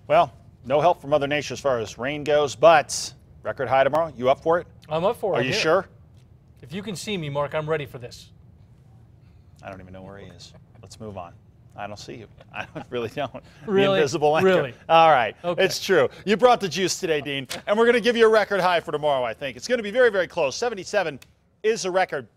Well, no help from Mother Nature as far as rain goes, but record high tomorrow. You up for it? I'm up for it. Are you sure? If you can see me, Mark, I'm ready for this. I don't even know where he is. Let's move on. I don't see you. I really don't. Really? The invisible anchor. Really? All right. Okay. It's true. You brought the juice today, Dean, and we're going to give you a record high for tomorrow, I think. It's going to be very, very close. 77 is the record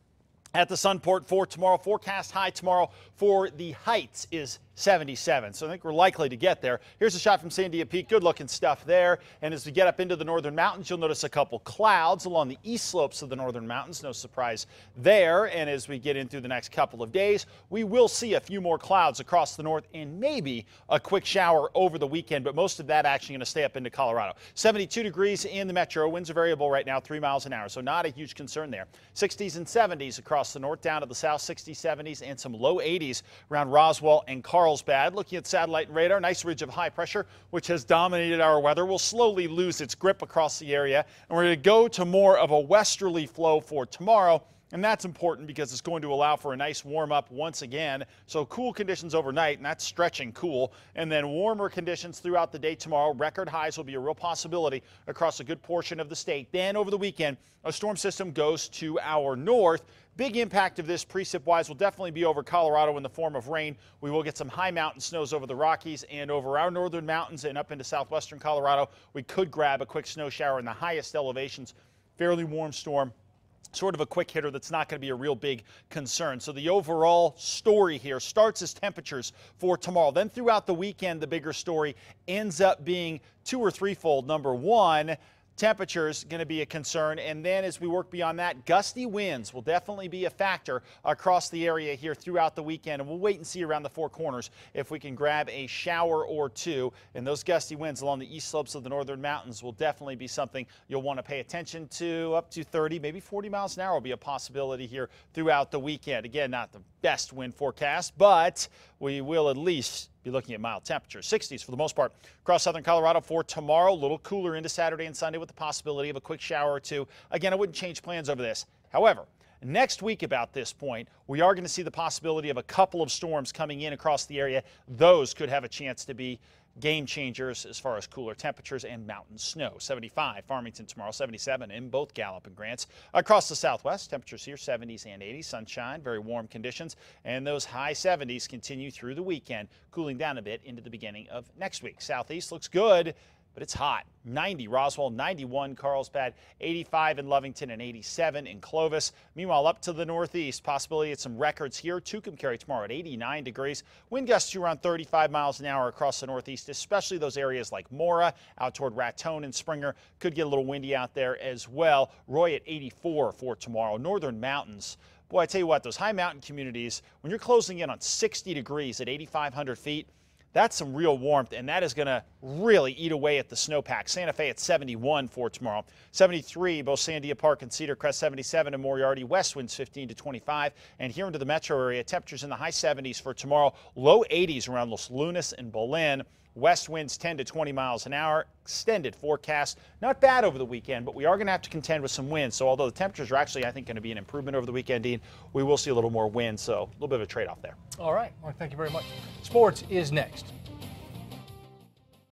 at the Sunport for tomorrow. Forecast high tomorrow for the Heights is 77. So I think we're likely to get there. Here's a shot from Sandia Peak. Good looking stuff there. And as we get up into the northern mountains, you'll notice a couple clouds along the east slopes of the northern mountains. No surprise there. And as we get in through the next couple of days, we will see a few more clouds across the north and maybe a quick shower over the weekend. But most of that actually going to stay up into Colorado. 72 degrees in the metro. Winds are variable right now, 3 miles an hour. So not a huge concern there. 60s and 70s across the north, down to the south, 60s, 70s, and some low 80s around Roswell and Carlsbad. Looking at satellite and radar, nice ridge of high pressure, which has dominated our weather, will slowly lose its grip across the area. And we're going to go to more of a westerly flow for tomorrow. And that's important because it's going to allow for a nice warm up once again. So cool conditions overnight, and that's stretching cool. And then warmer conditions throughout the day tomorrow. Record highs will be a real possibility across a good portion of the state. Then over the weekend, a storm system goes to our north. Big impact of this precip-wise will definitely be over Colorado in the form of rain. We will get some high mountain snows over the Rockies and over our northern mountains and up into southwestern Colorado. We could grab a quick snow shower in the highest elevations. Fairly warm storm. Sort of a quick hitter that's not going to be a real big concern. So the overall story here starts as temperatures for tomorrow. Then throughout the weekend, the bigger story ends up being two or threefold. Number one, temperatures going to be a concern, and then as we work beyond that, gusty winds will definitely be a factor across the area here throughout the weekend, and we'll wait and see around the Four Corners if we can grab a shower or two. And those gusty winds along the east slopes of the northern mountains will definitely be something you'll want to pay attention to. Up to 30, maybe 40 miles an hour will be a possibility here throughout the weekend. Again, not the best wind forecast, but we will at least be looking at mild temperatures. 60s for the most part across southern Colorado for tomorrow. A little cooler into Saturday and Sunday with the possibility of a quick shower or two. Again, I wouldn't change plans over this. However, next week about this point, we are going to see the possibility of a couple of storms coming in across the area. Those could have a chance to be game changers as far as cooler temperatures and mountain snow. 75 Farmington tomorrow, 77 in both Gallup and Grants. Across the southwest, temperatures here 70s and 80s, sunshine, very warm conditions, and those high 70s continue through the weekend, cooling down a bit into the beginning of next week. Southeast looks good, but it's hot. 90 Roswell, 91 Carlsbad, 85 in Lovington, and 87 in Clovis. Meanwhile, up to the northeast, possibility of some records here. Tucumcari tomorrow at 89 degrees. Wind gusts to around 35 miles an hour across the northeast, especially those areas like Mora, out toward Raton and Springer. Could get a little windy out there as well. Roy at 84 for tomorrow. Northern mountains. Boy, I tell you what, those high mountain communities, when you're closing in on 60 degrees at 8,500 feet, that's some real warmth, and that is going to really eat away at the snowpack. Santa Fe at 71 for tomorrow. 73, both Sandia Park and Cedar Crest 77, and Moriarty. West winds 15 to 25. And here into the metro area, temperatures in the high 70s for tomorrow. Low 80s around Los Lunas and Belen. West winds 10 to 20 miles an hour. Extended forecast. Not bad over the weekend, but we are going to have to contend with some wind. So although the temperatures are actually, I think, going to be an improvement over the weekend, Dean, we will see a little more wind. So a little bit of a trade-off there. All right. Well, thank you very much. Sports is next.